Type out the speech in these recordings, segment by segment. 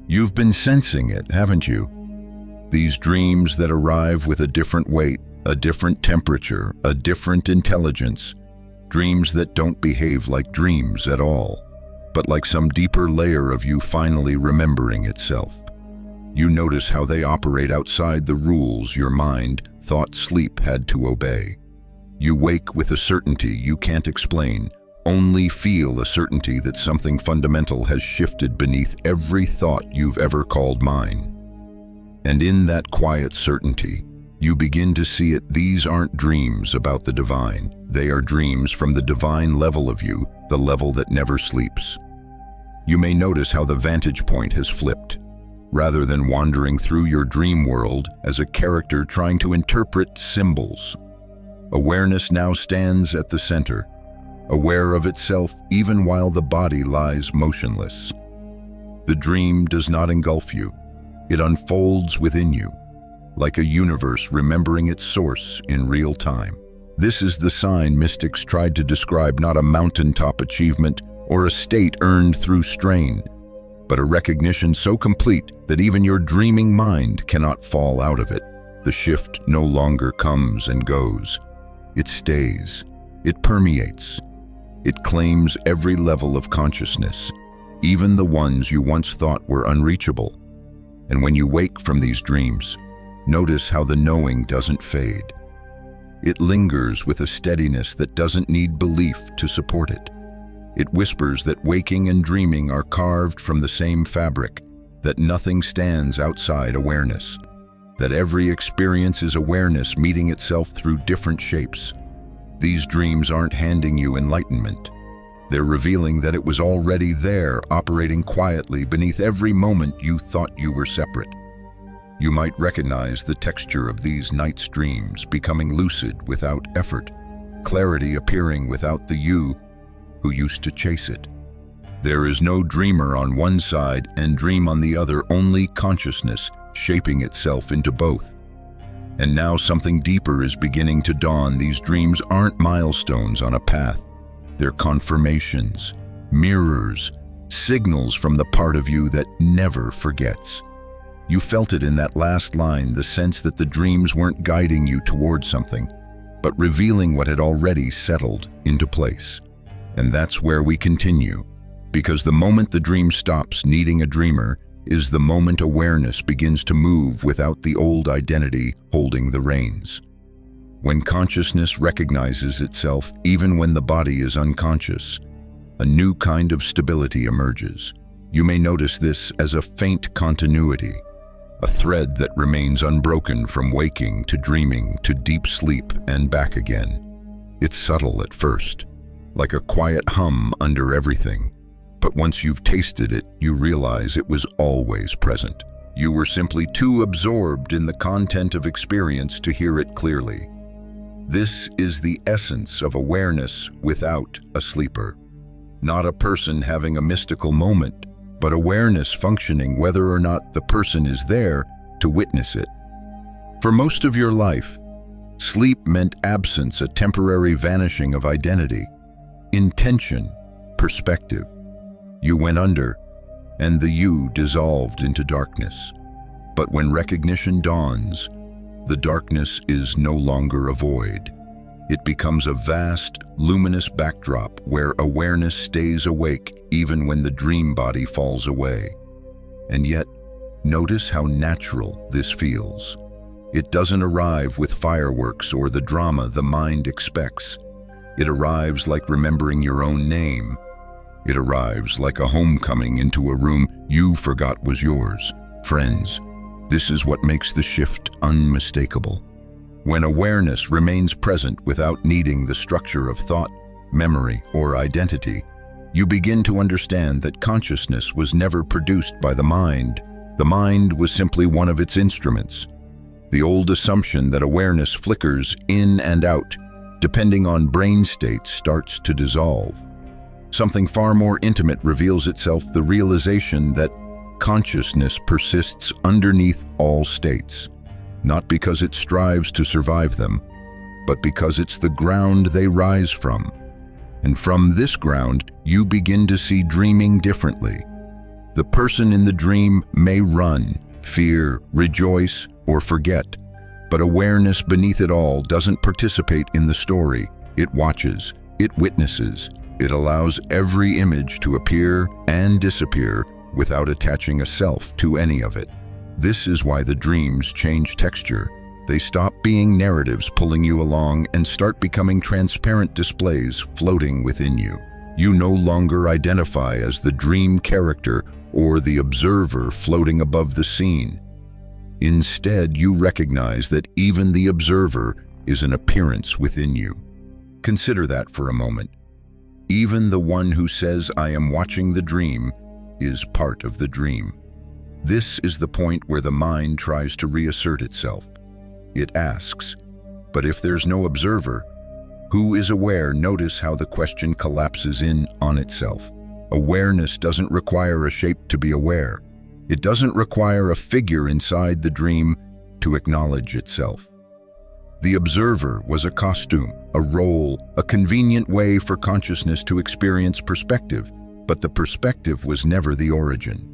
You've been sensing it, haven't you? These dreams that arrive with a different weight, a different temperature, a different intelligence. Dreams that don't behave like dreams at all, but like some deeper layer of you finally remembering itself. You notice how they operate outside the rules your mind thought sleep had to obey. You wake with a certainty you can't explain, only feel a certainty that something fundamental has shifted beneath every thought you've ever called mine. And in that quiet certainty, you begin to see it. These aren't dreams about the divine. They are dreams from the divine level of you, the level that never sleeps. You may notice how the vantage point has flipped. Rather than wandering through your dream world as a character trying to interpret symbols, awareness now stands at the center, aware of itself even while the body lies motionless. The dream does not engulf you. It unfolds within you, like a universe remembering its source in real time. This is the sign mystics tried to describe, not a mountaintop achievement or a state earned through strain, but a recognition so complete that even your dreaming mind cannot fall out of it. The shift no longer comes and goes. It stays. It permeates. It claims every level of consciousness, even the ones you once thought were unreachable. And when you wake from these dreams, notice how the knowing doesn't fade. It lingers with a steadiness that doesn't need belief to support it. It whispers that waking and dreaming are carved from the same fabric, that nothing stands outside awareness, that every experience is awareness meeting itself through different shapes. These dreams aren't handing you enlightenment. They're revealing that it was already there, operating quietly beneath every moment you thought you were separate. You might recognize the texture of these night's dreams, becoming lucid without effort, clarity appearing without the you who used to chase it. There is no dreamer on one side and dream on the other, only consciousness shaping itself into both. And now something deeper is beginning to dawn. These dreams aren't milestones on a path. They're confirmations, mirrors, signals from the part of you that never forgets. You felt it in that last line, the sense that the dreams weren't guiding you towards something, but revealing what had already settled into place. And that's where we continue, because the moment the dream stops needing a dreamer is the moment awareness begins to move without the old identity holding the reins. When consciousness recognizes itself even when the body is unconscious, a new kind of stability emerges. You may notice this as a faint continuity, a thread that remains unbroken from waking to dreaming to deep sleep and back again. It's subtle at first, like a quiet hum under everything, but once you've tasted it, you realize it was always present. You were simply too absorbed in the content of experience to hear it clearly. This is the essence of awareness without a sleeper. Not a person having a mystical moment, but awareness functioning whether or not the person is there to witness it. For most of your life, sleep meant absence, a temporary vanishing of identity, intention, perspective. You went under, and the you dissolved into darkness. But when recognition dawns, the darkness is no longer a void. It becomes a vast, luminous backdrop where awareness stays awake even when the dream body falls away. And yet, notice how natural this feels. It doesn't arrive with fireworks or the drama the mind expects. It arrives like remembering your own name. It arrives like a homecoming into a room you forgot was yours. Friends, this is what makes the shift unmistakable. When awareness remains present without needing the structure of thought, memory, or identity, you begin to understand that consciousness was never produced by the mind. The mind was simply one of its instruments. The old assumption that awareness flickers in and out, depending on brain states, starts to dissolve. Something far more intimate reveals itself, the realization that consciousness persists underneath all states, not because it strives to survive them, but because it's the ground they rise from. And from this ground, you begin to see dreaming differently. The person in the dream may run, fear, rejoice, or forget, but awareness beneath it all doesn't participate in the story. It watches, it witnesses, it allows every image to appear and disappear without attaching a self to any of it. This is why the dreams change texture. They stop being narratives pulling you along and start becoming transparent displays floating within you. You no longer identify as the dream character or the observer floating above the scene. Instead, you recognize that even the observer is an appearance within you. Consider that for a moment. Even the one who says, "I am watching the dream," is part of the dream. This is the point where the mind tries to reassert itself. It asks, but if there's no observer, who is aware? Notice how the question collapses in on itself. Awareness doesn't require a shape to be aware. It doesn't require a figure inside the dream to acknowledge itself. The observer was a costume, a role, a convenient way for consciousness to experience perspective, but the perspective was never the origin.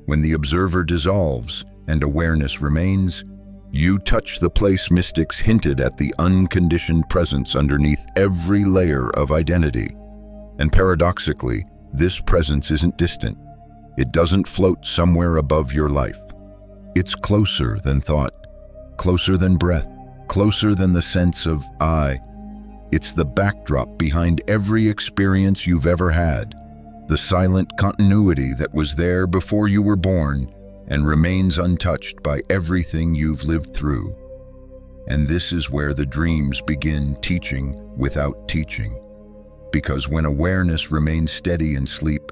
When the observer dissolves and awareness remains, you touch the place mystics hinted at, the unconditioned presence underneath every layer of identity. And paradoxically, this presence isn't distant. It doesn't float somewhere above your life. It's closer than thought, closer than breath, closer than the sense of I. It's the backdrop behind every experience you've ever had, the silent continuity that was there before you were born and remains untouched by everything you've lived through. And this is where the dreams begin teaching without teaching. Because when awareness remains steady in sleep,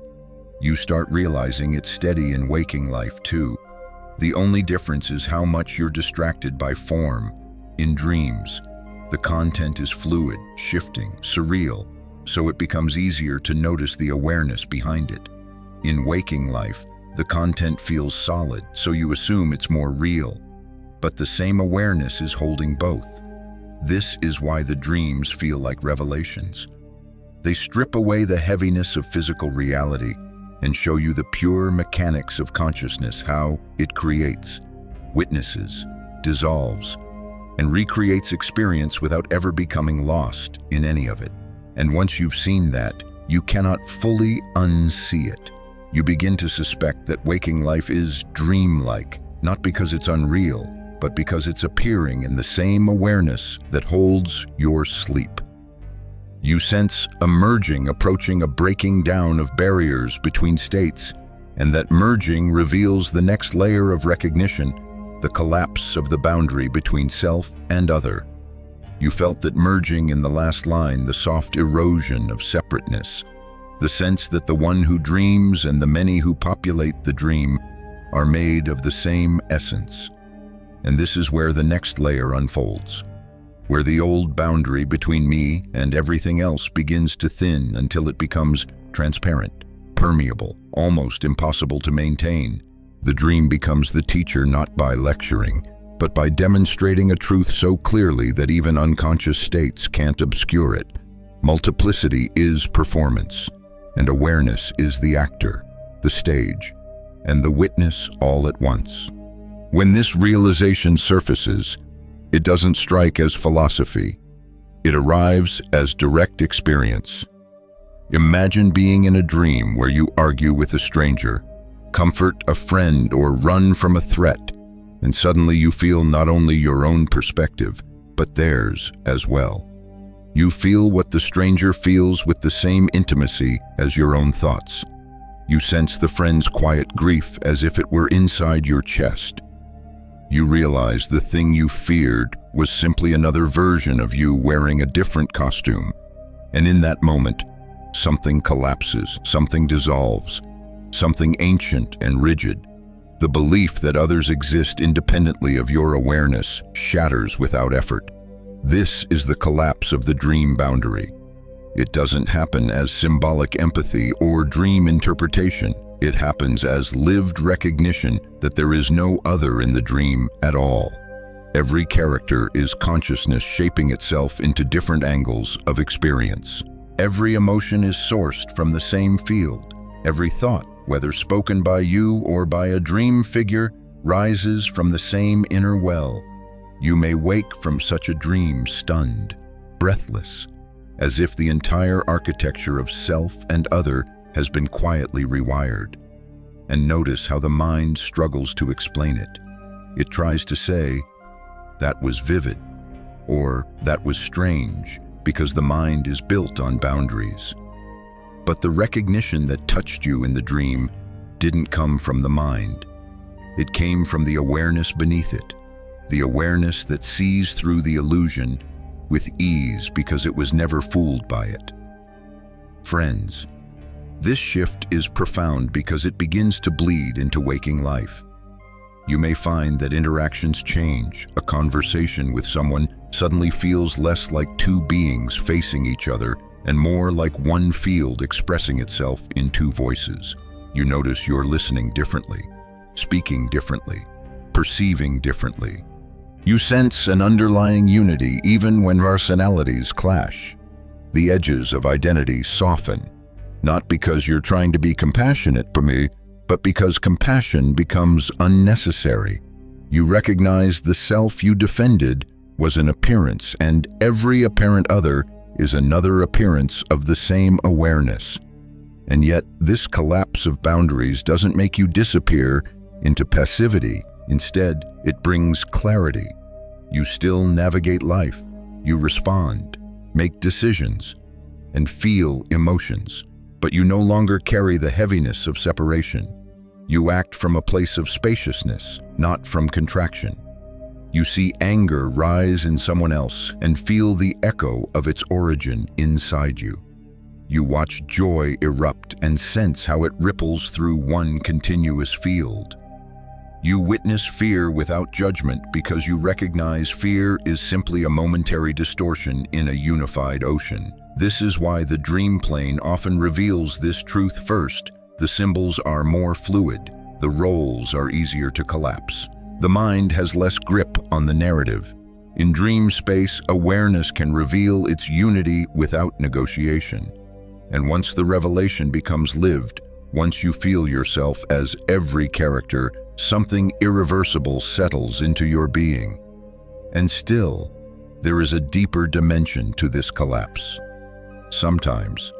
you start realizing it's steady in waking life too. The only difference is how much you're distracted by form. In dreams, the content is fluid, shifting, surreal, so it becomes easier to notice the awareness behind it. In waking life, the content feels solid, so you assume it's more real, but the same awareness is holding both. This is why the dreams feel like revelations. They strip away the heaviness of physical reality and show you the pure mechanics of consciousness, how it creates, witnesses, dissolves, and recreates experience without ever becoming lost in any of it. And once you've seen that, you cannot fully unsee it. You begin to suspect that waking life is dreamlike, not because it's unreal, but because it's appearing in the same awareness that holds your sleep. You sense a merging approaching, a breaking down of barriers between states, and that merging reveals the next layer of recognition, the collapse of the boundary between self and other. You felt that merging in the last line, the soft erosion of separateness, the sense that the one who dreams and the many who populate the dream are made of the same essence. And this is where the next layer unfolds, where the old boundary between me and everything else begins to thin until it becomes transparent, permeable, almost impossible to maintain. The dream becomes the teacher not by lecturing, but by demonstrating a truth so clearly that even unconscious states can't obscure it. Multiplicity is performance, and awareness is the actor, the stage, and the witness all at once. When this realization surfaces, it doesn't strike as philosophy. It arrives as direct experience. Imagine being in a dream where you argue with a stranger, comfort a friend, or run from a threat, and suddenly you feel not only your own perspective, but theirs as well. You feel what the stranger feels with the same intimacy as your own thoughts. You sense the friend's quiet grief as if it were inside your chest. You realize the thing you feared was simply another version of you wearing a different costume. And in that moment, something collapses, something dissolves, something ancient and rigid. The belief that others exist independently of your awareness shatters without effort. This is the collapse of the dream boundary. It doesn't happen as symbolic empathy or dream interpretation. It happens as lived recognition that there is no other in the dream at all. Every character is consciousness shaping itself into different angles of experience. Every emotion is sourced from the same field. Every thought whether spoken by you or by a dream figure, rises from the same inner well. You may wake from such a dream stunned, breathless, as if the entire architecture of self and other has been quietly rewired. And notice how the mind struggles to explain it. It tries to say, "That was vivid," or "That was strange," because the mind is built on boundaries. But the recognition that touched you in the dream didn't come from the mind. It came from the awareness beneath it, the awareness that sees through the illusion with ease because it was never fooled by it. Friends, this shift is profound because it begins to bleed into waking life. You may find that interactions change. A conversation with someone suddenly feels less like two beings facing each other and more like one field expressing itself in two voices. You notice you're listening differently, speaking differently, perceiving differently. You sense an underlying unity even when personalities clash. The edges of identity soften, not because you're trying to be compassionate for me, but because compassion becomes unnecessary. You recognize the self you defended was an appearance, and every apparent other is another appearance of the same awareness. And yet, this collapse of boundaries doesn't make you disappear into passivity. Instead, it brings clarity. You still navigate life. You respond, make decisions, and feel emotions. But you no longer carry the heaviness of separation. You act from a place of spaciousness, not from contraction. You see anger rise in someone else and feel the echo of its origin inside you. You watch joy erupt and sense how it ripples through one continuous field. You witness fear without judgment because you recognize fear is simply a momentary distortion in a unified ocean. This is why the dream plane often reveals this truth first. The symbols are more fluid. The roles are easier to collapse. The mind has less grip on the narrative. In dream space, awareness can reveal its unity without negotiation. And once the revelation becomes lived, once you feel yourself as every character, something irreversible settles into your being. And still, there is a deeper dimension to this collapse. Sometimes,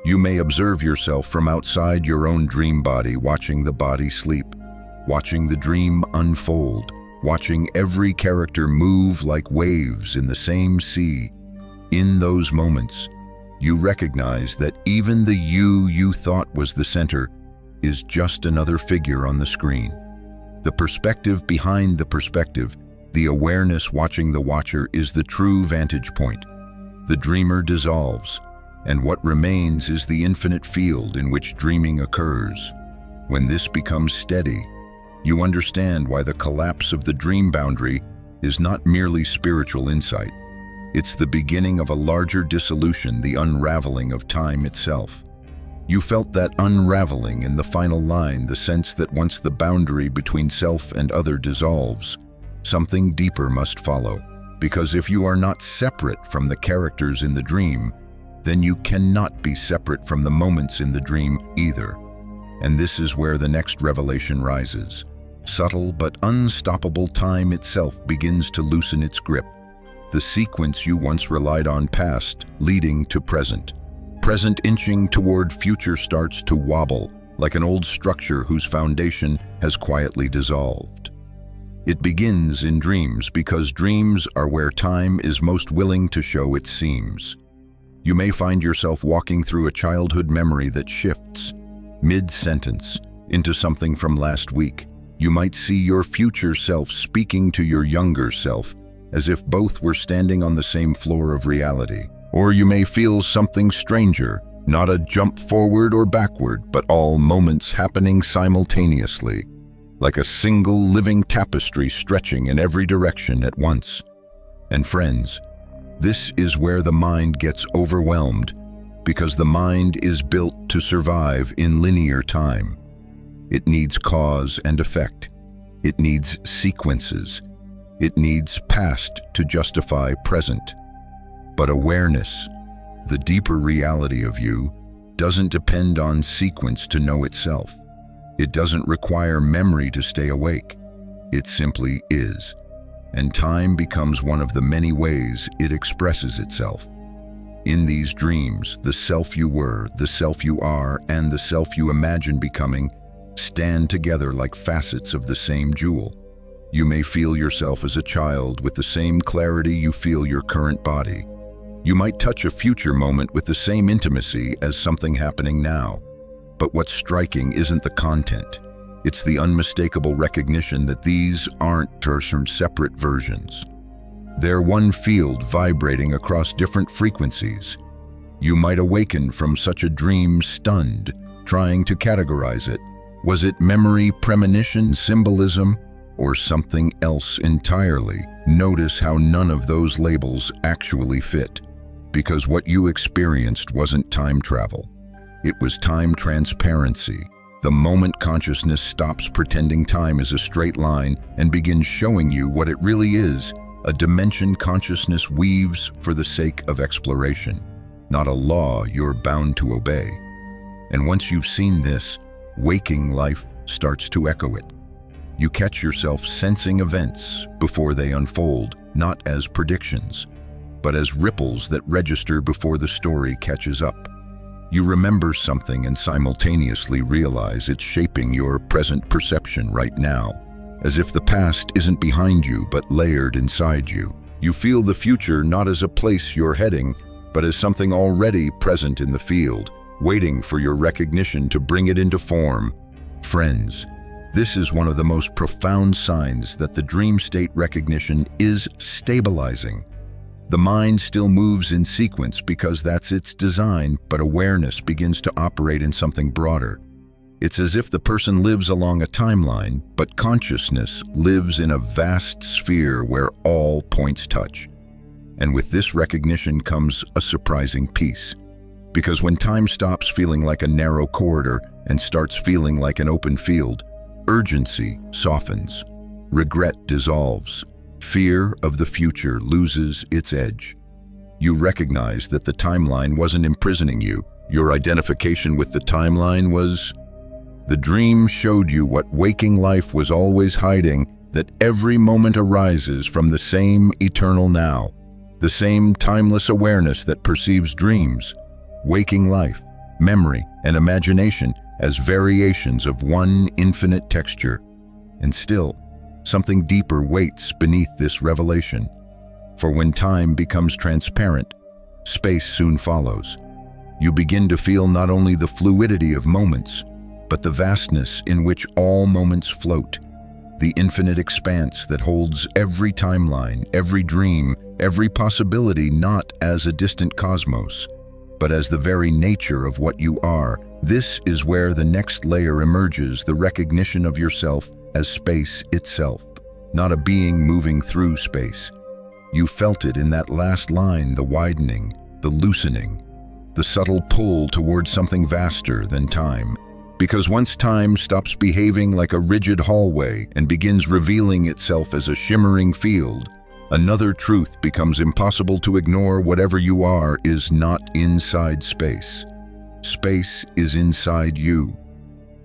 you may observe yourself from outside your own dream body, watching the body sleep, watching the dream unfold, watching every character move like waves in the same sea. In those moments, you recognize that even the you thought was the center is just another figure on the screen. The perspective behind the perspective, the awareness watching the watcher, is the true vantage point. The dreamer dissolves, and what remains is the infinite field in which dreaming occurs. When this becomes steady, you understand why the collapse of the dream boundary is not merely spiritual insight. It's the beginning of a larger dissolution, the unraveling of time itself. You felt that unraveling in the final line, the sense that once the boundary between self and other dissolves, something deeper must follow. Because if you are not separate from the characters in the dream, then you cannot be separate from the moments in the dream either. And this is where the next revelation rises. Subtle but unstoppable time itself begins to loosen its grip. The sequence you once relied on past, leading to present. Present inching toward future starts to wobble, like an old structure whose foundation has quietly dissolved. It begins in dreams because dreams are where time is most willing to show its seams. You may find yourself walking through a childhood memory that shifts, mid-sentence, into something from last week. You might see your future self speaking to your younger self, as if both were standing on the same floor of reality. Or you may feel something stranger, not a jump forward or backward, but all moments happening simultaneously, like a single living tapestry stretching in every direction at once. And friends, this is where the mind gets overwhelmed, because the mind is built to survive in linear time. It needs cause and effect. It needs sequences. It needs past to justify present. But awareness, the deeper reality of you, doesn't depend on sequence to know itself. It doesn't require memory to stay awake. It simply is. And time becomes one of the many ways it expresses itself. In these dreams, the self you were, the self you are, and the self you imagine becoming stand together like facets of the same jewel. You may feel yourself as a child with the same clarity you feel your current body. You might touch a future moment with the same intimacy as something happening now. But what's striking isn't the content. It's the unmistakable recognition that these aren't separate versions. They're one field vibrating across different frequencies. You might awaken from such a dream stunned, trying to categorize it. Was it memory, premonition, symbolism, or something else entirely? Notice how none of those labels actually fit, because what you experienced wasn't time travel. It was time transparency. The moment consciousness stops pretending time is a straight line and begins showing you what it really is, a dimension consciousness weaves for the sake of exploration, not a law you're bound to obey. And once you've seen this, waking life starts to echo it. You catch yourself sensing events before they unfold, not as predictions, but as ripples that register before the story catches up. You remember something and simultaneously realize it's shaping your present perception right now, as if the past isn't behind you but layered inside you. You feel the future not as a place you're heading, but as something already present in the field, waiting for your recognition to bring it into form. Friends, this is one of the most profound signs that the dream state recognition is stabilizing. The mind still moves in sequence because that's its design, but awareness begins to operate in something broader. It's as if the person lives along a timeline, but consciousness lives in a vast sphere where all points touch. And with this recognition comes a surprising peace. Because when time stops feeling like a narrow corridor and starts feeling like an open field, urgency softens, regret dissolves, fear of the future loses its edge. You recognize that the timeline wasn't imprisoning you. Your identification with the timeline was. The dream showed you what waking life was always hiding, that every moment arises from the same eternal now, the same timeless awareness that perceives dreams, waking life, memory, and imagination as variations of one infinite texture. And still, something deeper waits beneath this revelation. For when time becomes transparent, space soon follows. You begin to feel not only the fluidity of moments, but the vastness in which all moments float, the infinite expanse that holds every timeline, every dream, every possibility not as a distant cosmos, but as the very nature of what you are. This is where the next layer emerges, the recognition of yourself as space itself, not a being moving through space. You felt it in that last line, the widening, the loosening, the subtle pull towards something vaster than time. Because once time stops behaving like a rigid hallway and begins revealing itself as a shimmering field, another truth becomes impossible to ignore. Whatever you are is not inside space. Space is inside you.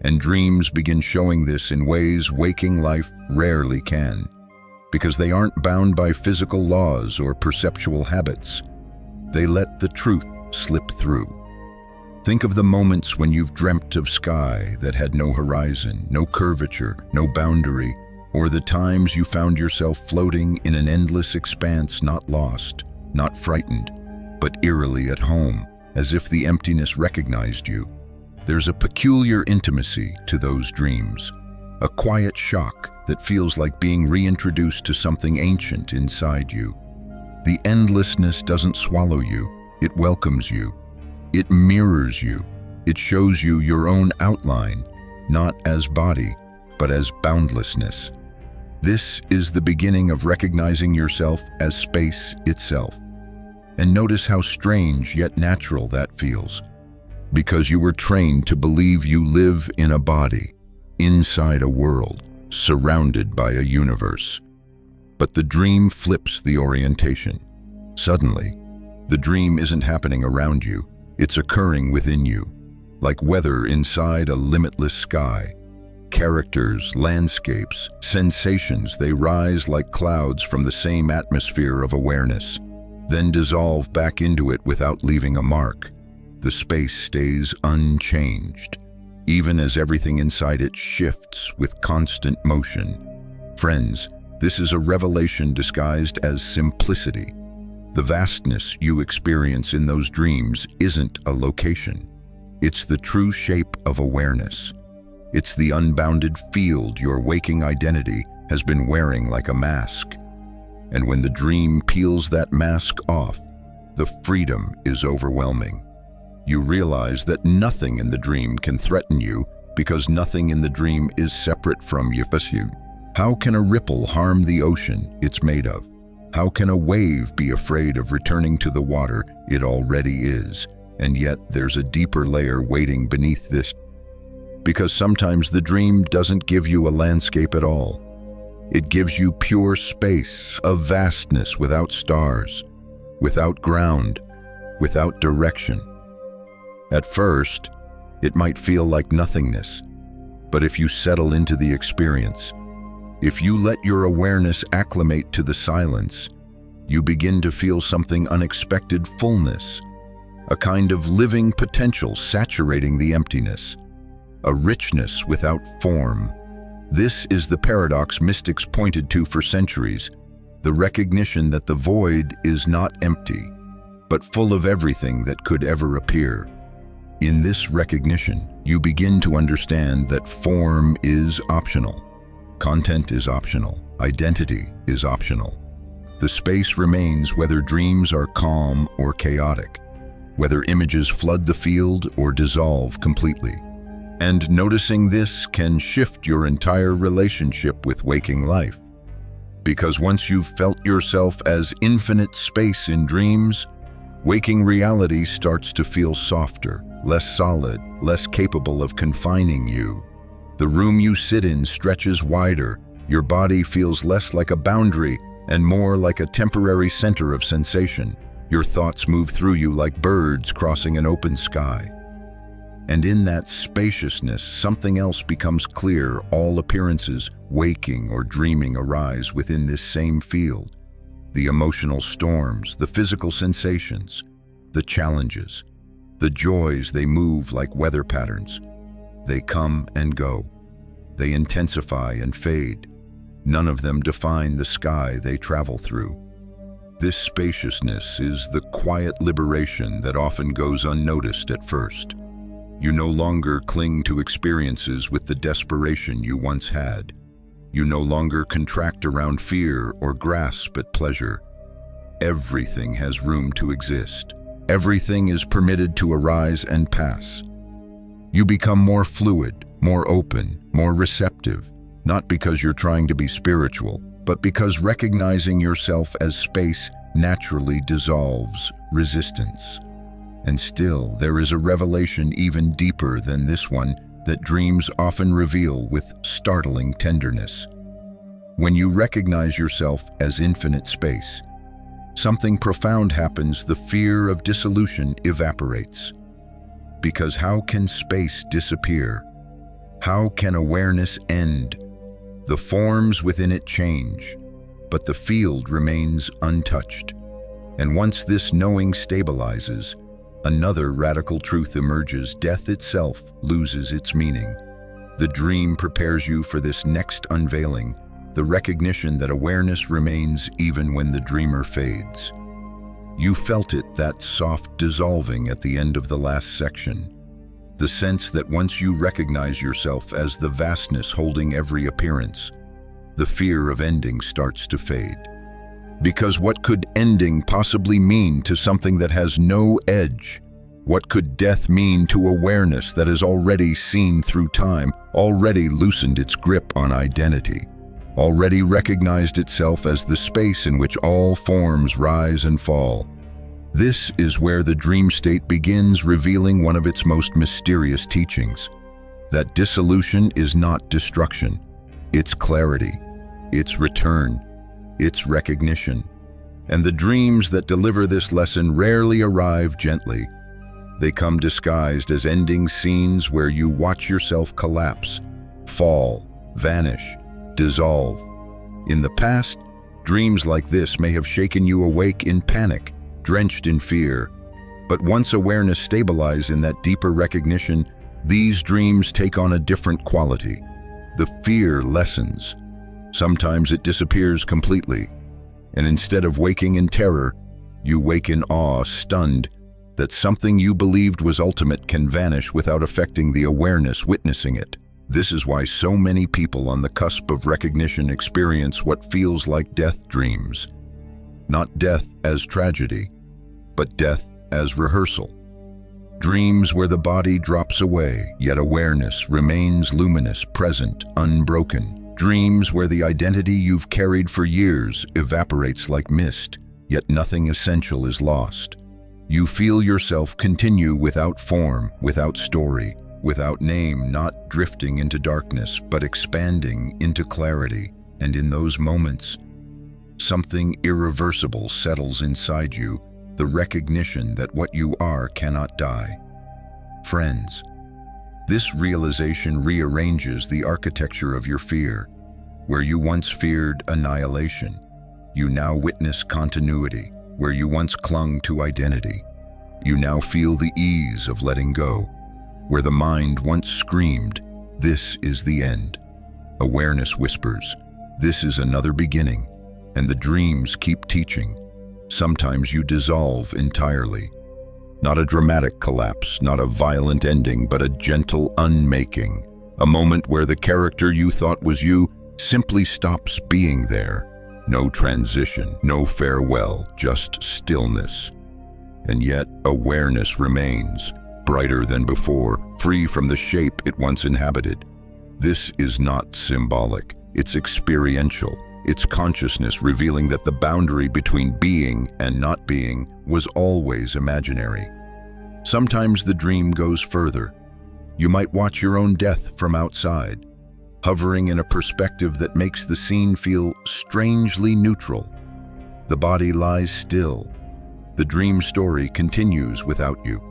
And dreams begin showing this in ways waking life rarely can, because they aren't bound by physical laws or perceptual habits. They let the truth slip through. Think of the moments when you've dreamt of sky that had no horizon, no curvature, no boundary, or the times you found yourself floating in an endless expanse, not lost, not frightened, but eerily at home, as if the emptiness recognized you. There's a peculiar intimacy to those dreams, a quiet shock that feels like being reintroduced to something ancient inside you. The endlessness doesn't swallow you, it welcomes you. It mirrors you. It shows you your own outline, not as body, but as boundlessness. This is the beginning of recognizing yourself as space itself. And notice how strange yet natural that feels. Because you were trained to believe you live in a body, inside a world, surrounded by a universe. But the dream flips the orientation. Suddenly, the dream isn't happening around you, it's occurring within you, like weather inside a limitless sky. characters, landscapes, sensations, they rise like clouds from the same atmosphere of awareness, then dissolve back into it without leaving a mark. The space stays unchanged, even as everything inside it shifts with constant motion. Friends, this is a revelation disguised as simplicity. The vastness you experience in those dreams isn't a location. It's the true shape of awareness. It's the unbounded field your waking identity has been wearing like a mask. And when the dream peels that mask off, the freedom is overwhelming. You realize that nothing in the dream can threaten you because nothing in the dream is separate from you. How can a ripple harm the ocean it's made of? How can a wave be afraid of returning to the water it already is? And yet there's a deeper layer waiting beneath this. Because sometimes the dream doesn't give you a landscape at all. It gives you pure space, a vastness without stars, without ground, without direction. At first, it might feel like nothingness, but if you settle into the experience, if you let your awareness acclimate to the silence, you begin to feel something unexpected: fullness, a kind of living potential saturating the emptiness, a richness without form. This is the paradox mystics pointed to for centuries, the recognition that the void is not empty, but full of everything that could ever appear. In this recognition, you begin to understand that form is optional, content is optional, identity is optional. The space remains whether dreams are calm or chaotic, whether images flood the field or dissolve completely. And noticing this can shift your entire relationship with waking life. Because once you've felt yourself as infinite space in dreams, waking reality starts to feel softer, less solid, less capable of confining you. The room you sit in stretches wider, your body feels less like a boundary and more like a temporary center of sensation. Your thoughts move through you like birds crossing an open sky. And in that spaciousness, something else becomes clear. All appearances, waking or dreaming, arise within this same field. The emotional storms, the physical sensations, the challenges, the joys, they move like weather patterns. They come and go. They intensify and fade. None of them define the sky they travel through. This spaciousness is the quiet liberation that often goes unnoticed at first. You no longer cling to experiences with the desperation you once had. You no longer contract around fear or grasp at pleasure. Everything has room to exist. Everything is permitted to arise and pass. You become more fluid, more open, more receptive, not because you're trying to be spiritual, but because recognizing yourself as space naturally dissolves resistance. And still, there is a revelation even deeper than this one that dreams often reveal with startling tenderness. When you recognize yourself as infinite space, something profound happens. The fear of dissolution evaporates. Because how can space disappear? How can awareness end? The forms within it change, but the field remains untouched. And once this knowing stabilizes, another radical truth emerges. Death itself loses its meaning. The dream prepares you for this next unveiling, the recognition that awareness remains even when the dreamer fades. You felt it, that soft dissolving at the end of the last section. The sense that once you recognize yourself as the vastness holding every appearance, the fear of ending starts to fade. Because what could ending possibly mean to something that has no edge? What could death mean to awareness that has already seen through time, already loosened its grip on identity, already recognized itself as the space in which all forms rise and fall? This is where the dream state begins, revealing one of its most mysterious teachings. That dissolution is not destruction. It's clarity, it's return, it's recognition. And the dreams that deliver this lesson rarely arrive gently. They come disguised as ending scenes where you watch yourself collapse, fall, vanish, dissolve. In the past, dreams like this may have shaken you awake in panic, drenched in fear. But once awareness stabilizes in that deeper recognition, these dreams take on a different quality. The fear lessens. Sometimes it disappears completely, and instead of waking in terror, you wake in awe, stunned that something you believed was ultimate can vanish without affecting the awareness witnessing it. This is why so many people on the cusp of recognition experience what feels like death dreams. Not death as tragedy, but death as rehearsal. Dreams where the body drops away, yet awareness remains luminous, present, unbroken. Dreams where the identity you've carried for years evaporates like mist, yet nothing essential is lost. You feel yourself continue without form, without story, without name, not drifting into darkness, but expanding into clarity. And in those moments, something irreversible settles inside you, the recognition that what you are cannot die. Friends, this realization rearranges the architecture of your fear. Where you once feared annihilation, you now witness continuity. Where you once clung to identity, you now feel the ease of letting go. Where the mind once screamed, "This is the end," awareness whispers, "This is another beginning," and the dreams keep teaching. Sometimes you dissolve entirely. Not a dramatic collapse, not a violent ending, but a gentle unmaking. A moment where the character you thought was you simply stops being there. No transition, no farewell, just stillness. And yet, awareness remains, brighter than before, free from the shape it once inhabited. This is not symbolic, it's experiential. It's consciousness revealing that the boundary between being and not being was always imaginary. Sometimes the dream goes further. You might watch your own death from outside, hovering in a perspective that makes the scene feel strangely neutral. The body lies still. The dream story continues without you.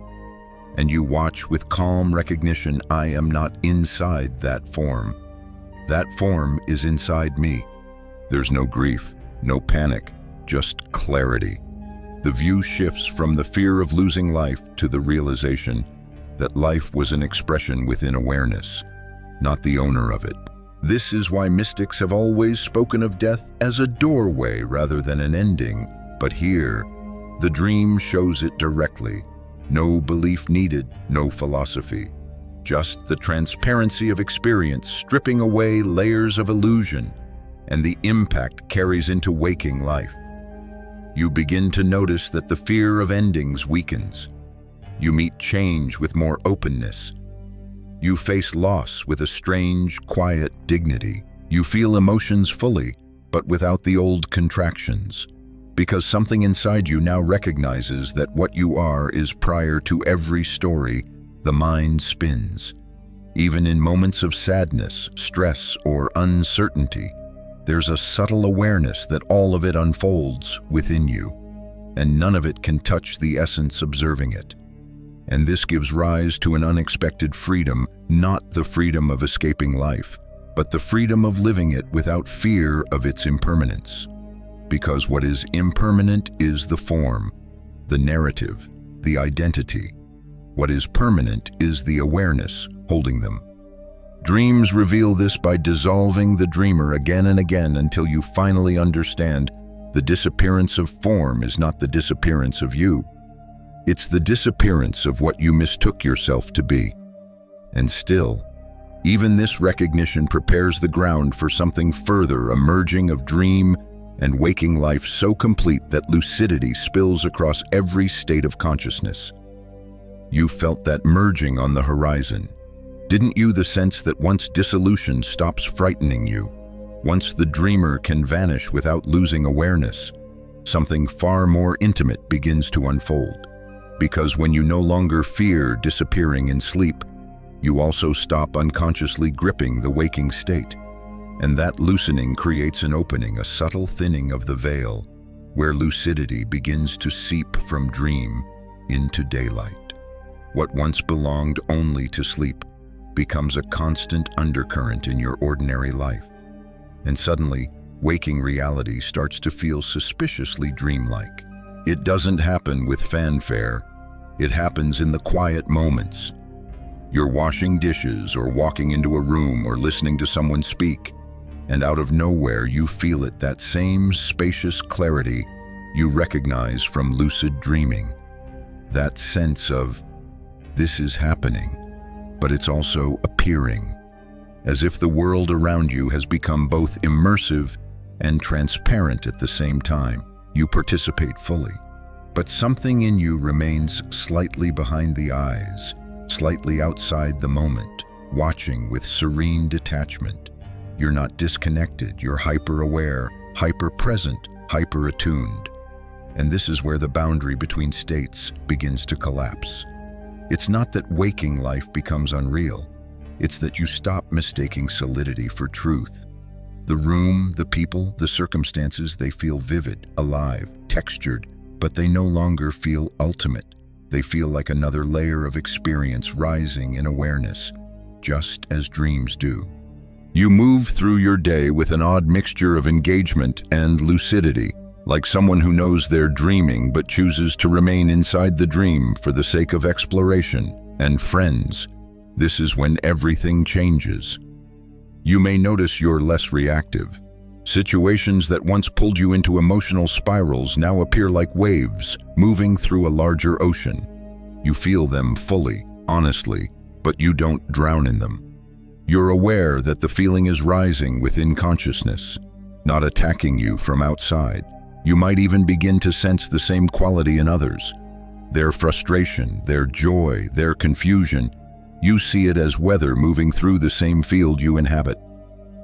And you watch with calm recognition, I am not inside that form. That form is inside me. There's no grief, no panic, just clarity. The view shifts from the fear of losing life to the realization that life was an expression within awareness, not the owner of it. This is why mystics have always spoken of death as a doorway rather than an ending. But here, the dream shows it directly. No belief needed, no philosophy. Just the transparency of experience, stripping away layers of illusion, and the impact carries into waking life. You begin to notice that the fear of endings weakens. You meet change with more openness. You face loss with a strange, quiet dignity. You feel emotions fully, but without the old contractions, because something inside you now recognizes that what you are is prior to every story the mind spins. Even in moments of sadness, stress, or uncertainty, there's a subtle awareness that all of it unfolds within you, and none of it can touch the essence observing it. And this gives rise to an unexpected freedom, not the freedom of escaping life, but the freedom of living it without fear of its impermanence. Because what is impermanent is the form, the narrative, the identity. What is permanent is the awareness holding them. Dreams reveal this by dissolving the dreamer again and again until you finally understand the disappearance of form is not the disappearance of you. It's the disappearance of what you mistook yourself to be. And still, even this recognition prepares the ground for something further, a merging of dream and waking life so complete that lucidity spills across every state of consciousness. You felt that merging on the horizon. Didn't you? The sense that once dissolution stops frightening you, once the dreamer can vanish without losing awareness, something far more intimate begins to unfold. Because when you no longer fear disappearing in sleep, you also stop unconsciously gripping the waking state. And that loosening creates an opening, a subtle thinning of the veil, where lucidity begins to seep from dream into daylight. What once belonged only to sleep becomes a constant undercurrent in your ordinary life. And suddenly, waking reality starts to feel suspiciously dreamlike. It doesn't happen with fanfare. It happens in the quiet moments. You're washing dishes or walking into a room or listening to someone speak, and out of nowhere you feel it, that same spacious clarity you recognize from lucid dreaming. That sense of, this is happening, but it's also appearing, as if the world around you has become both immersive and transparent at the same time. You participate fully, but something in you remains slightly behind the eyes, slightly outside the moment, watching with serene detachment. You're not disconnected, you're hyper-aware, hyper-present, hyper-attuned. And this is where the boundary between states begins to collapse. It's not that waking life becomes unreal. It's that you stop mistaking solidity for truth. The room, the people, the circumstances, they feel vivid, alive, textured, but they no longer feel ultimate. They feel like another layer of experience rising in awareness, just as dreams do. You move through your day with an odd mixture of engagement and lucidity, like someone who knows they're dreaming but chooses to remain inside the dream for the sake of exploration. And friends, this is when everything changes. You may notice you're less reactive. Situations that once pulled you into emotional spirals now appear like waves moving through a larger ocean. You feel them fully, honestly, but you don't drown in them. You're aware that the feeling is rising within consciousness, not attacking you from outside. You might even begin to sense the same quality in others. Their frustration, their joy, their confusion. You see it as weather moving through the same field you inhabit.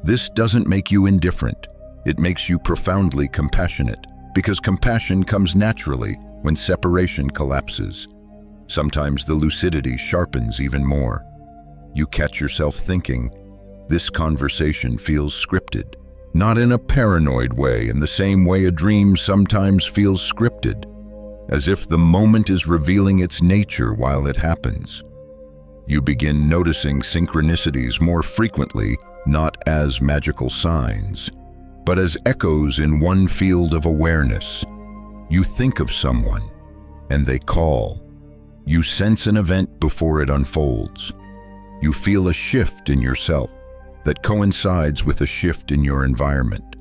This doesn't make you indifferent. It makes you profoundly compassionate, because compassion comes naturally when separation collapses. Sometimes the lucidity sharpens even more. You catch yourself thinking, this conversation feels scripted. Not in a paranoid way, in the same way a dream sometimes feels scripted, as if the moment is revealing its nature while it happens. You begin noticing synchronicities more frequently, not as magical signs, but as echoes in one field of awareness. You think of someone, and they call. You sense an event before it unfolds. You feel a shift in yourself that coincides with a shift in your environment.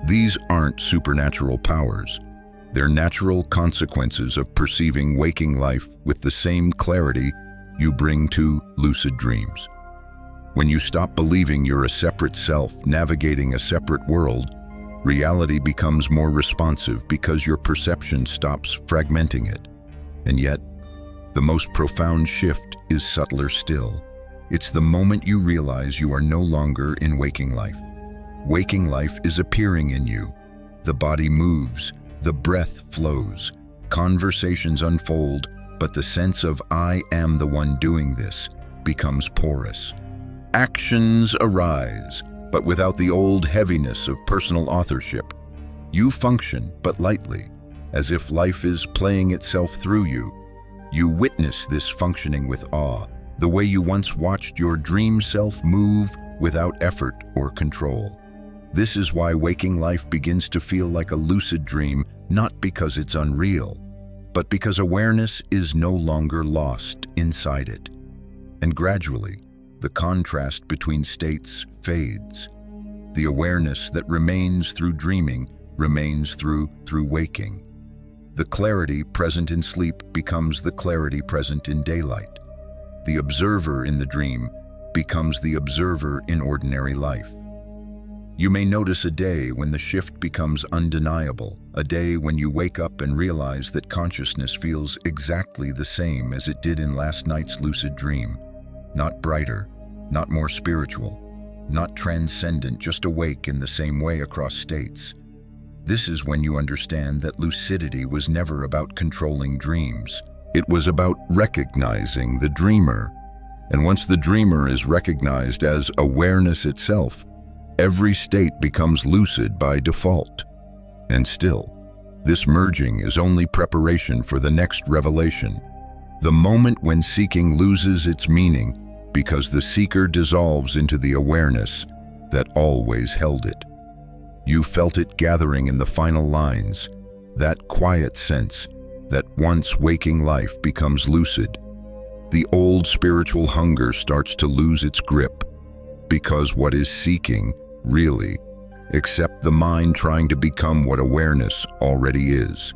These aren't supernatural powers. They're natural consequences of perceiving waking life with the same clarity you bring to lucid dreams. When you stop believing you're a separate self navigating a separate world, reality becomes more responsive because your perception stops fragmenting it. And yet, the most profound shift is subtler still. It's the moment you realize you are no longer in waking life. Waking life is appearing in you. The body moves, the breath flows, conversations unfold, but the sense of I am the one doing this becomes porous. Actions arise, but without the old heaviness of personal authorship. You function, but lightly, as if life is playing itself through you. You witness this functioning with awe, the way you once watched your dream self move without effort or control. This is why waking life begins to feel like a lucid dream, not because it's unreal, but because awareness is no longer lost inside it. And gradually, the contrast between states fades. The awareness that remains through dreaming remains through waking. The clarity present in sleep becomes the clarity present in daylight. The observer in the dream becomes the observer in ordinary life. You may notice a day when the shift becomes undeniable, a day when you wake up and realize that consciousness feels exactly the same as it did in last night's lucid dream. Not brighter, not more spiritual, not transcendent, just awake in the same way across states. This is when you understand that lucidity was never about controlling dreams. It was about recognizing the dreamer. And once the dreamer is recognized as awareness itself, every state becomes lucid by default. And still, this merging is only preparation for the next revelation. The moment when seeking loses its meaning because the seeker dissolves into the awareness that always held it. You felt it gathering in the final lines, that quiet sense that once waking life becomes lucid. The old spiritual hunger starts to lose its grip, because what is seeking, really, except the mind trying to become what awareness already is.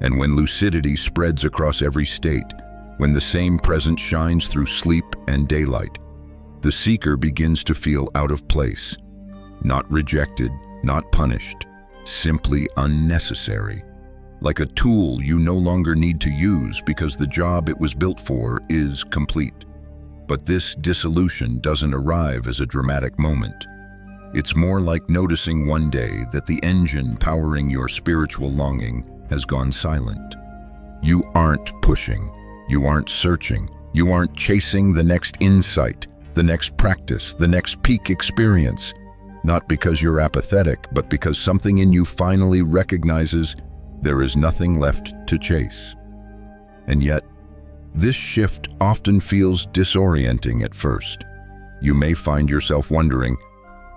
And when lucidity spreads across every state, when the same presence shines through sleep and daylight, the seeker begins to feel out of place, not rejected, not punished, simply unnecessary. Like a tool you no longer need to use because the job it was built for is complete. But this dissolution doesn't arrive as a dramatic moment. It's more like noticing one day that the engine powering your spiritual longing has gone silent. You aren't pushing, you aren't searching, you aren't chasing the next insight, the next practice, the next peak experience. Not because you're apathetic, but because something in you finally recognizes there is nothing left to chase. And yet, this shift often feels disorienting at first. You may find yourself wondering,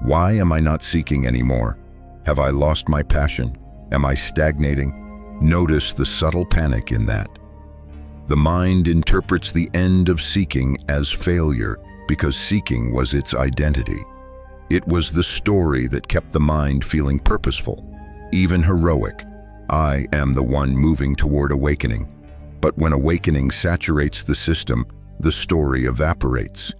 why am I not seeking anymore? Have I lost my passion? Am I stagnating? Notice the subtle panic in that. The mind interprets the end of seeking as failure because seeking was its identity. It was the story that kept the mind feeling purposeful, even heroic. I am the one moving toward awakening. But when awakening saturates the system, the story evaporates,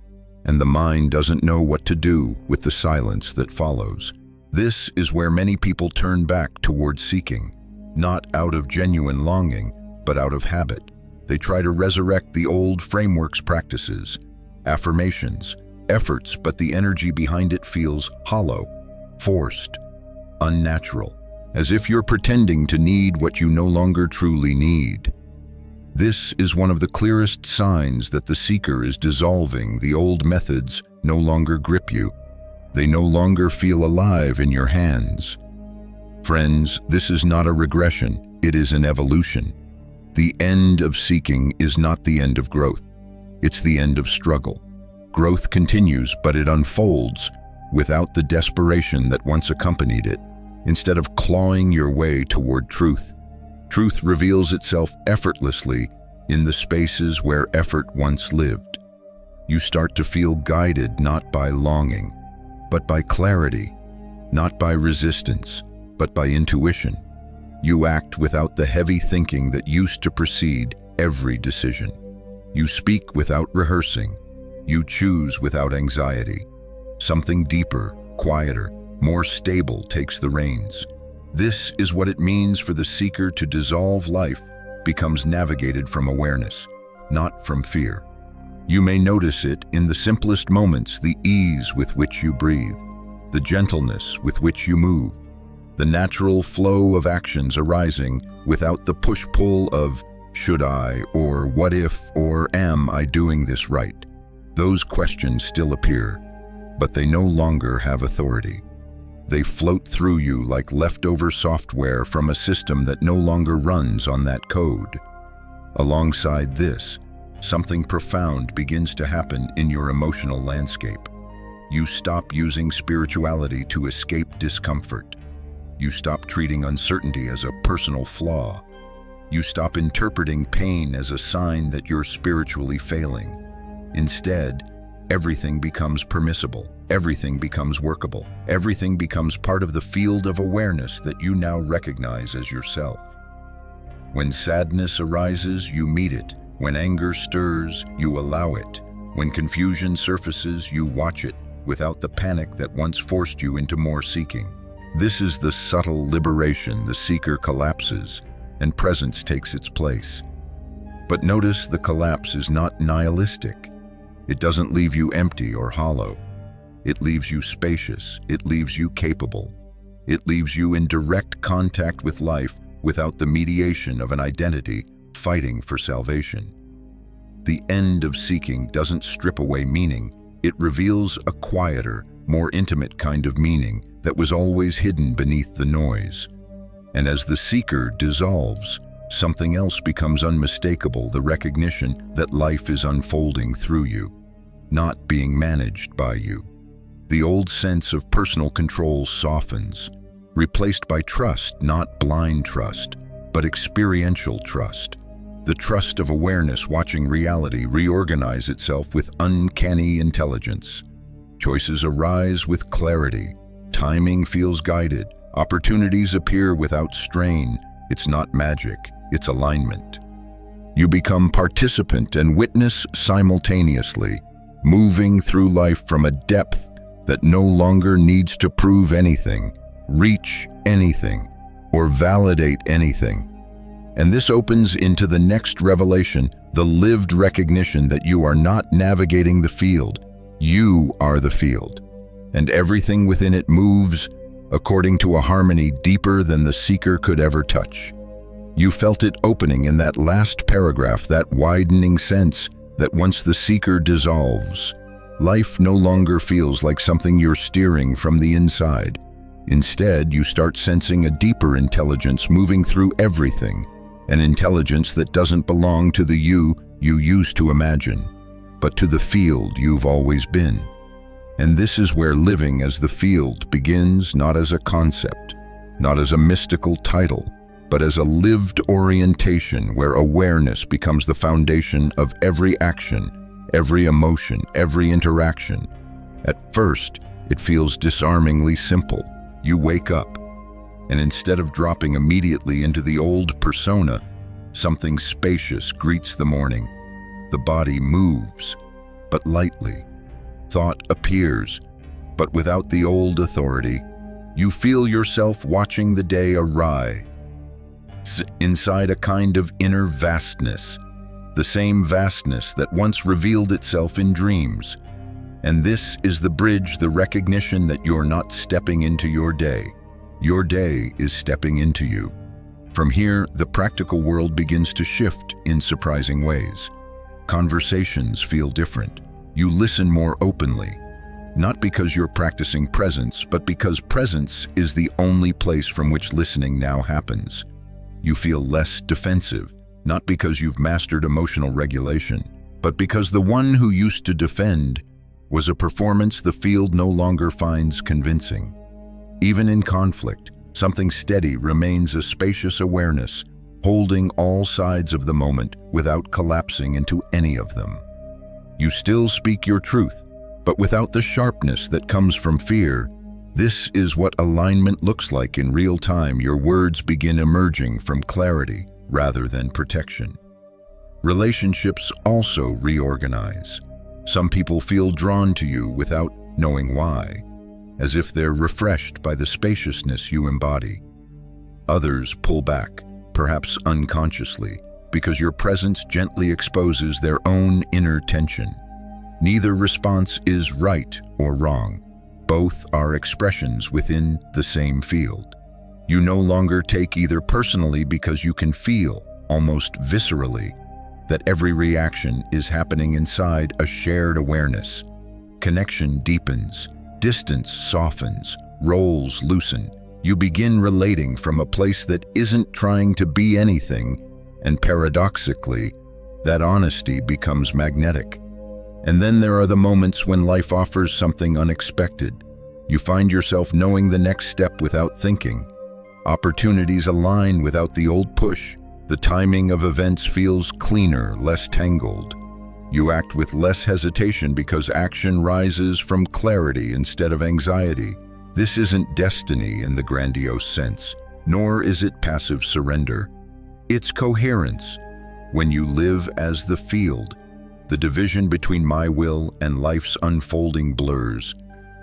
and the mind doesn't know what to do with the silence that follows. This is where many people turn back toward seeking, not out of genuine longing, but out of habit. They try to resurrect the old frameworks, practices, affirmations, efforts, but the energy behind it feels hollow, forced, unnatural, as if you're pretending to need what you no longer truly need. This is one of the clearest signs that the seeker is dissolving. The old methods no longer grip you. They no longer feel alive in your hands. Friends, this is not a regression, it is an evolution. The end of seeking is not the end of growth. It's the end of struggle. Growth continues, but it unfolds without the desperation that once accompanied it. Instead of clawing your way toward truth, truth reveals itself effortlessly in the spaces where effort once lived. You start to feel guided not by longing, but by clarity, not by resistance, but by intuition. You act without the heavy thinking that used to precede every decision. You speak without rehearsing. You choose without anxiety. Something deeper, quieter, more stable takes the reins. This is what it means for the seeker to dissolve. Life becomes navigated from awareness, not from fear. You may notice it in the simplest moments, the ease with which you breathe, the gentleness with which you move, the natural flow of actions arising without the push-pull of should I, or what if, or am I doing this right? Those questions still appear, but they no longer have authority. They float through you like leftover software from a system that no longer runs on that code. Alongside this, something profound begins to happen in your emotional landscape. You stop using spirituality to escape discomfort. You stop treating uncertainty as a personal flaw. You stop interpreting pain as a sign that you're spiritually failing. Instead, everything becomes permissible. Everything becomes workable. Everything becomes part of the field of awareness that you now recognize as yourself. When sadness arises, you meet it. When anger stirs, you allow it. When confusion surfaces, you watch it without the panic that once forced you into more seeking. This is the subtle liberation. The seeker collapses, and presence takes its place. But notice the collapse is not nihilistic. It doesn't leave you empty or hollow. It leaves you spacious. It leaves you capable. It leaves you in direct contact with life without the mediation of an identity fighting for salvation. The end of seeking doesn't strip away meaning. It reveals a quieter, more intimate kind of meaning that was always hidden beneath the noise. And as the seeker dissolves, something else becomes unmistakable, the recognition that life is unfolding through you. not being managed by you. The old sense of personal control softens, replaced by trust, not blind trust, but experiential trust. The trust of awareness watching reality reorganize itself with uncanny intelligence. Choices arise with clarity. Timing feels guided. Opportunities appear without strain. It's not magic, it's alignment. You become participant and witness simultaneously, moving through life from a depth that no longer needs to prove anything, reach anything, or validate anything. And this opens into the next revelation, the lived recognition that you are not navigating the field. You are the field, and everything within it moves according to a harmony deeper than the seeker could ever touch. You felt it opening in that last paragraph, that widening sense that once the seeker dissolves, life no longer feels like something you're steering from the inside. Instead, you start sensing a deeper intelligence moving through everything, an intelligence that doesn't belong to the you used to imagine, but to the field you've always been. And this is where living as the field begins, not as a concept, not as a mystical title, but as a lived orientation where awareness becomes the foundation of every action, every emotion, every interaction. At first, it feels disarmingly simple. You wake up, and instead of dropping immediately into the old persona, something spacious greets the morning. The body moves, but lightly. Thought appears, but without the old authority. You feel yourself watching the day arise inside a kind of inner vastness, the same vastness that once revealed itself in dreams. And this is the bridge, the recognition that you're not stepping into your day. Your day is stepping into you. From here, the practical world begins to shift in surprising ways. Conversations feel different. You listen more openly, not because you're practicing presence, but because presence is the only place from which listening now happens. You feel less defensive, not because you've mastered emotional regulation, but because the one who used to defend was a performance the field no longer finds convincing. Even in conflict, something steady remains, a spacious awareness, holding all sides of the moment without collapsing into any of them. You still speak your truth, but without the sharpness that comes from fear. This is what alignment looks like in real time. Your words begin emerging from clarity rather than protection. Relationships also reorganize. Some people feel drawn to you without knowing why, as if they're refreshed by the spaciousness you embody. Others pull back, perhaps unconsciously, because your presence gently exposes their own inner tension. Neither response is right or wrong. Both are expressions within the same field. You no longer take either personally because you can feel, almost viscerally, that every reaction is happening inside a shared awareness. Connection deepens, distance softens, roles loosen. You begin relating from a place that isn't trying to be anything, and paradoxically, that honesty becomes magnetic. And then there are the moments when life offers something unexpected. You find yourself knowing the next step without thinking. Opportunities align without the old push. The timing of events feels cleaner, less tangled. You act with less hesitation because action rises from clarity instead of anxiety. This isn't destiny in the grandiose sense, nor is it passive surrender. It's coherence. When you live as the field, the division between my will and life's unfolding blurs.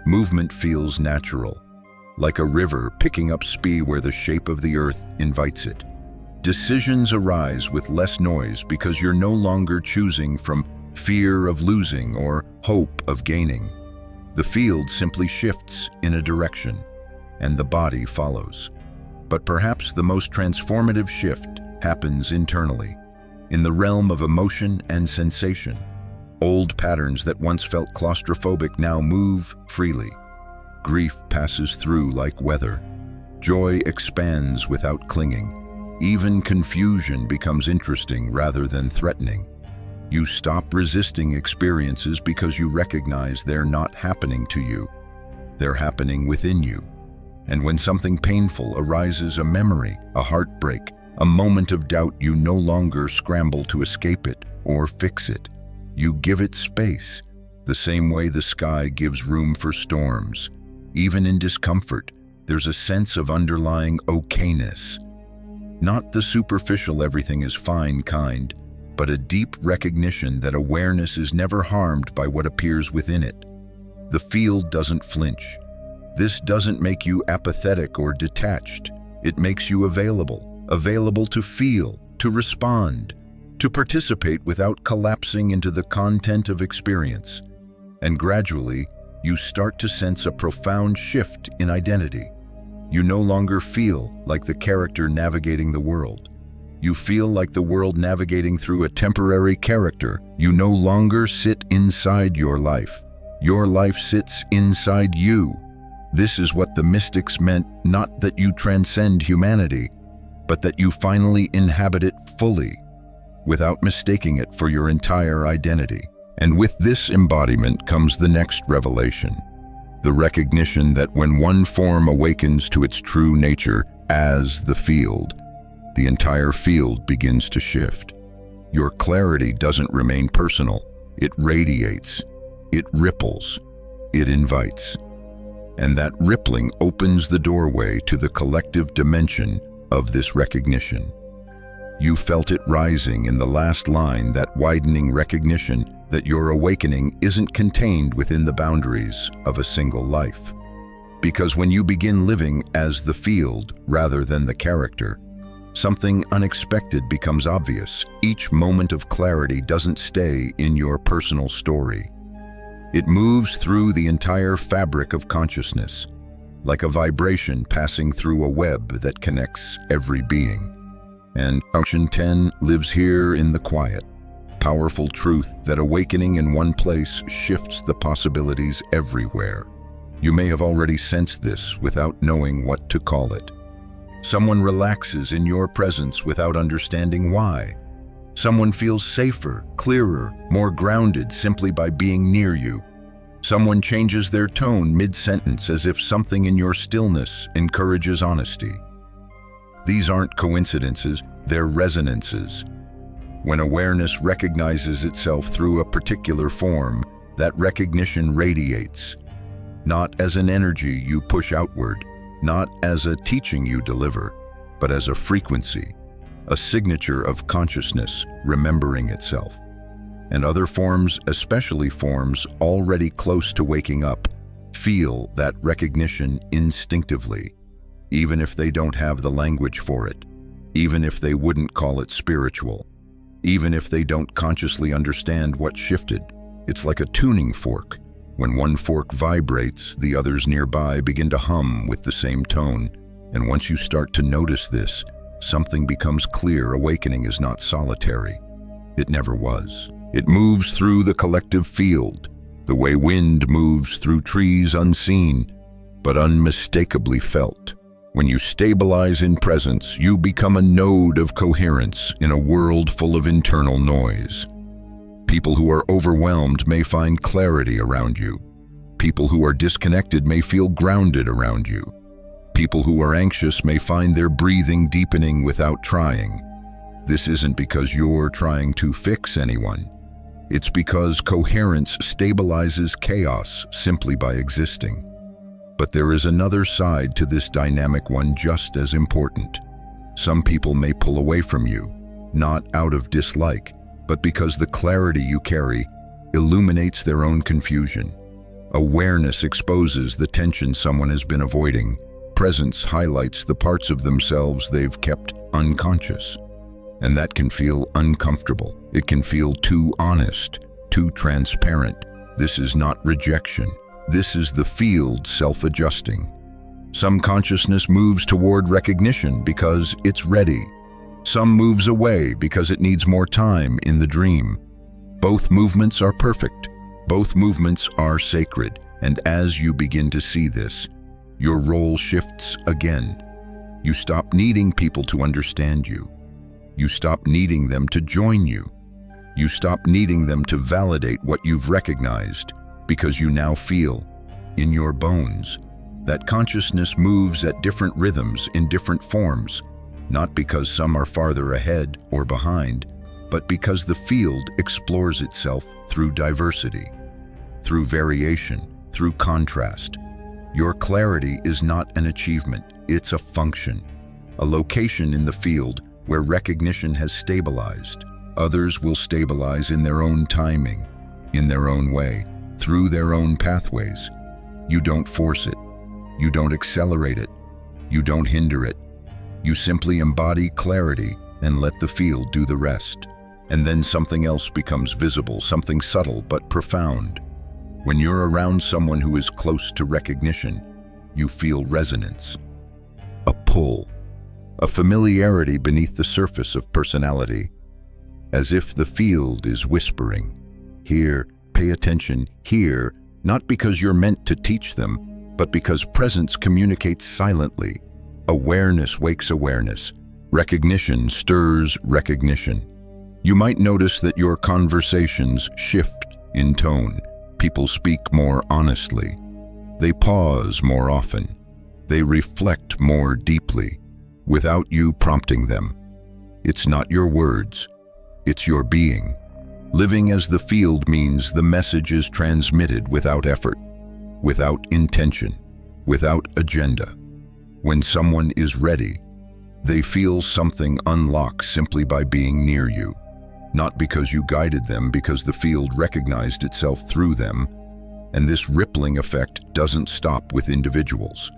Movement feels natural, like a river picking up speed where the shape of the earth invites it. Decisions arise with less noise because you're no longer choosing from fear of losing or hope of gaining. The field simply shifts in a direction, and the body follows. But perhaps the most transformative shift happens internally, in the realm of emotion and sensation. Old patterns that once felt claustrophobic now move freely. Grief passes through like weather. Joy expands without clinging. Even confusion becomes interesting rather than threatening. You stop resisting experiences because you recognize they're not happening to you. They're happening within you. And when something painful arises, a memory, a heartbreak, a moment of doubt, you no longer scramble to escape it or fix it. You give it space, the same way the sky gives room for storms. Even in discomfort, there's a sense of underlying okayness. Not the superficial everything is fine kind, but a deep recognition that awareness is never harmed by what appears within it. The field doesn't flinch. This doesn't make you apathetic or detached. It makes you available to feel, to respond, to participate without collapsing into the content of experience. And gradually, you start to sense a profound shift in identity. You no longer feel like the character navigating the world. You feel like the world navigating through a temporary character. You no longer sit inside your life. Your life sits inside you. This is what the mystics meant, not that you transcend humanity, but that you finally inhabit it fully, without mistaking it for your entire identity. And with this embodiment comes the next revelation, the recognition that when one form awakens to its true nature as the field, the entire field begins to shift. Your clarity doesn't remain personal. It radiates, it ripples, it invites. And that rippling opens the doorway to the collective dimension of this recognition. You felt it rising in the last line, that widening recognition that your awakening isn't contained within the boundaries of a single life. Because when you begin living as the field rather than the character, something unexpected becomes obvious. Each moment of clarity doesn't stay in your personal story. It moves through the entire fabric of consciousness, like a vibration passing through a web that connects every being. And Function 10 lives here in the quiet, powerful truth that awakening in one place shifts the possibilities everywhere. You may have already sensed this without knowing what to call it. Someone relaxes in your presence without understanding why. Someone feels safer, clearer, more grounded simply by being near you. Someone changes their tone mid-sentence as if something in your stillness encourages honesty. These aren't coincidences, they're resonances. When awareness recognizes itself through a particular form, that recognition radiates, not as an energy you push outward, not as a teaching you deliver, but as a frequency, a signature of consciousness remembering itself. And other forms, especially forms already close to waking up, feel that recognition instinctively, even if they don't have the language for it, even if they wouldn't call it spiritual, even if they don't consciously understand what shifted. It's like a tuning fork. When one fork vibrates, the others nearby begin to hum with the same tone. And once you start to notice this, something becomes clear. Awakening is not solitary. It never was. It moves through the collective field, the way wind moves through trees unseen, but unmistakably felt. When you stabilize in presence, you become a node of coherence in a world full of internal noise. People who are overwhelmed may find clarity around you. People who are disconnected may feel grounded around you. People who are anxious may find their breathing deepening without trying. This isn't because you're trying to fix anyone. It's because coherence stabilizes chaos simply by existing. But there is another side to this dynamic, one just as important. Some people may pull away from you, not out of dislike, but because the clarity you carry illuminates their own confusion. Awareness exposes the tension someone has been avoiding. Presence highlights the parts of themselves they've kept unconscious. And that can feel uncomfortable. It can feel too honest, too transparent. This is not rejection. This is the field self-adjusting. Some consciousness moves toward recognition because it's ready. Some moves away because it needs more time in the dream. Both movements are perfect. Both movements are sacred. And as you begin to see this, your role shifts again. You stop needing people to understand you. You stop needing them to join you. You stop needing them to validate what you've recognized, because you now feel, in your bones, that consciousness moves at different rhythms in different forms, not because some are farther ahead or behind, but because the field explores itself through diversity, through variation, through contrast. Your clarity is not an achievement, it's a function, a location in the field where recognition has stabilized. Others will stabilize in their own timing, in their own way, through their own pathways. You don't force it. You don't accelerate it. You don't hinder it. You simply embody clarity and let the field do the rest. And then something else becomes visible, something subtle but profound. When you're around someone who is close to recognition, you feel resonance, a pull, a familiarity beneath the surface of personality, as if the field is whispering, "Here, pay attention, here," not because you're meant to teach them, but because presence communicates silently. Awareness wakes awareness. Recognition stirs recognition. You might notice that your conversations shift in tone. People speak more honestly. They pause more often. They reflect more deeply, without you prompting them. It's not your words, it's your being. Living as the field means the message is transmitted without effort, without intention, without agenda. When someone is ready, they feel something unlock simply by being near you. Not because you guided them, because the field recognized itself through them. And this rippling effect doesn't stop with individuals.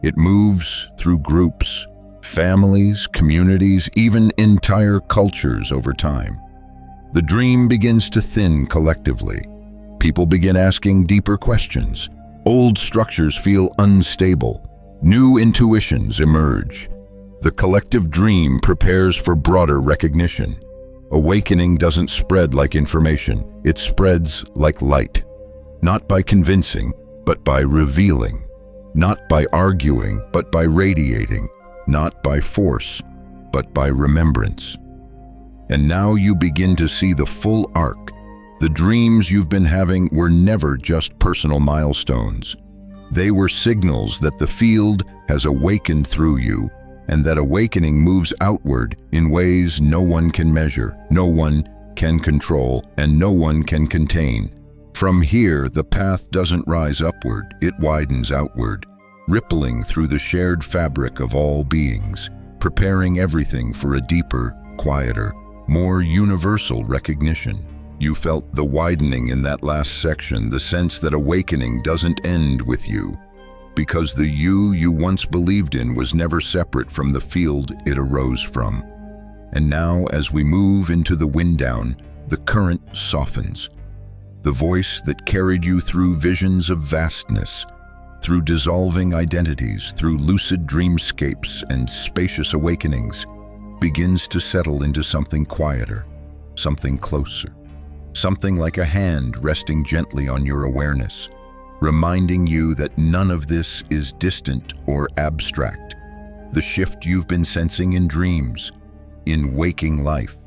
It moves through groups, families, communities, even entire cultures over time. The dream begins to thin collectively. People begin asking deeper questions. Old structures feel unstable. New intuitions emerge. The collective dream prepares for broader recognition. Awakening doesn't spread like information, it spreads like light. Not by convincing, but by revealing. Not by arguing, but by radiating. Not by force, but by remembrance. And now you begin to see the full arc. The dreams you've been having were never just personal milestones. They were signals that the field has awakened through you, and that awakening moves outward in ways no one can measure, no one can control, and no one can contain. From here, the path doesn't rise upward, it widens outward, rippling through the shared fabric of all beings, preparing everything for a deeper, quieter, more universal recognition. You felt the widening in that last section, the sense that awakening doesn't end with you, because the you once believed in was never separate from the field it arose from. And now, as we move into the wind down, the current softens. The voice that carried you through visions of vastness, through dissolving identities, through lucid dreamscapes and spacious awakenings, begins to settle into something quieter, something closer, something like a hand resting gently on your awareness, reminding you that none of this is distant or abstract. The shift you've been sensing in dreams, in waking life,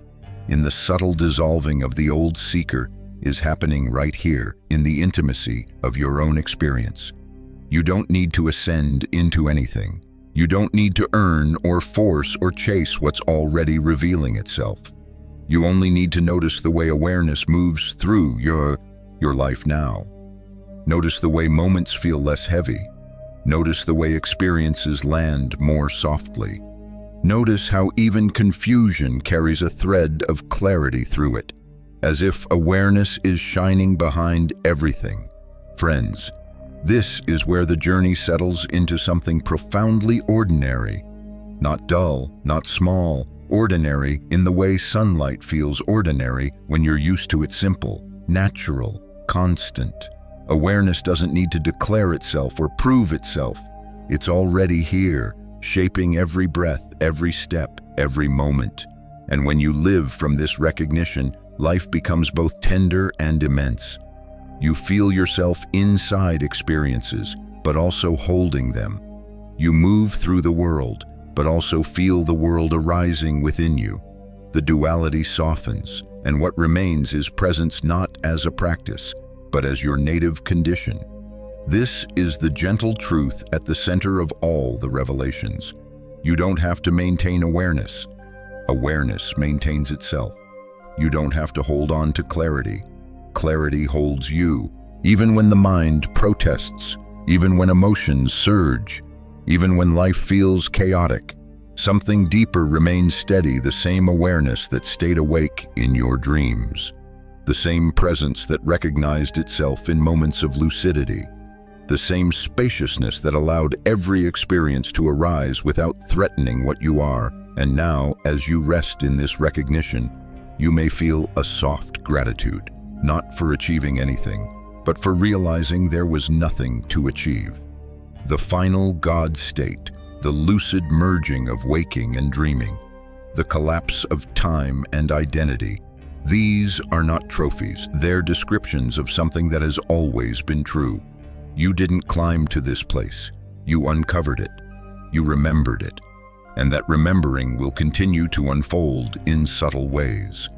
in the subtle dissolving of the old seeker is happening right here in the intimacy of your own experience. You don't need to ascend into anything. You don't need to earn or force or chase what's already revealing itself. You only need to notice the way awareness moves through your life now. Notice the way moments feel less heavy. Notice the way experiences land more softly. Notice how even confusion carries a thread of clarity through it, as if awareness is shining behind everything. Friends, this is where the journey settles into something profoundly ordinary. Not dull, not small, ordinary in the way sunlight feels ordinary when you're used to it simple, natural, constant. Awareness doesn't need to declare itself or prove itself. It's already here, shaping every breath, every step, every moment. And when you live from this recognition, life becomes both tender and immense. You feel yourself inside experiences, but also holding them. You move through the world, but also feel the world arising within you. The duality softens, and what remains is presence not as a practice, but as your native condition. This is the gentle truth at the center of all the revelations. You don't have to maintain awareness. Awareness maintains itself. You don't have to hold on to clarity. Clarity holds you, even when the mind protests, even when emotions surge, even when life feels chaotic. Something deeper remains steady, the same awareness that stayed awake in your dreams, the same presence that recognized itself in moments of lucidity, the same spaciousness that allowed every experience to arise without threatening what you are. And now, as you rest in this recognition, you may feel a soft gratitude, not for achieving anything, but for realizing there was nothing to achieve. The final God state, the lucid merging of waking and dreaming, the collapse of time and identity. These are not trophies, they're descriptions of something that has always been true. You didn't climb to this place, you uncovered it, you remembered it, and that remembering will continue to unfold in subtle ways,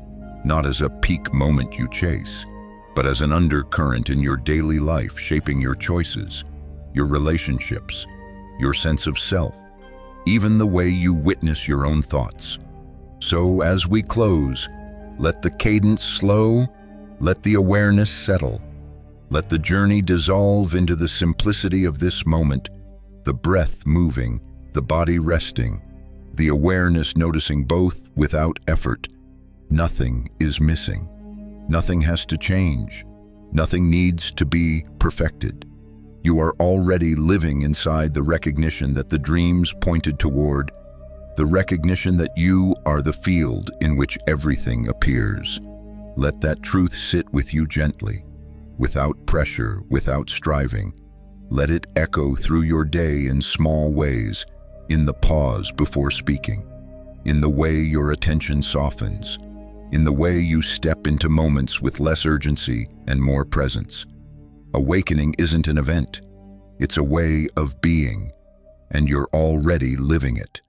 not as a peak moment you chase, but as an undercurrent in your daily life, shaping your choices, your relationships, your sense of self, even the way you witness your own thoughts. So as we close, let the cadence slow, let the awareness settle, let the journey dissolve into the simplicity of this moment, the breath moving, the body resting, the awareness noticing both without effort. Nothing is missing. Nothing has to change. Nothing needs to be perfected. You are already living inside the recognition that the dreams pointed toward, the recognition that you are the field in which everything appears. Let that truth sit with you gently, without pressure, without striving. Let it echo through your day in small ways, in the pause before speaking, in the way your attention softens, in the way you step into moments with less urgency and more presence. Awakening isn't an event, it's a way of being, and you're already living it.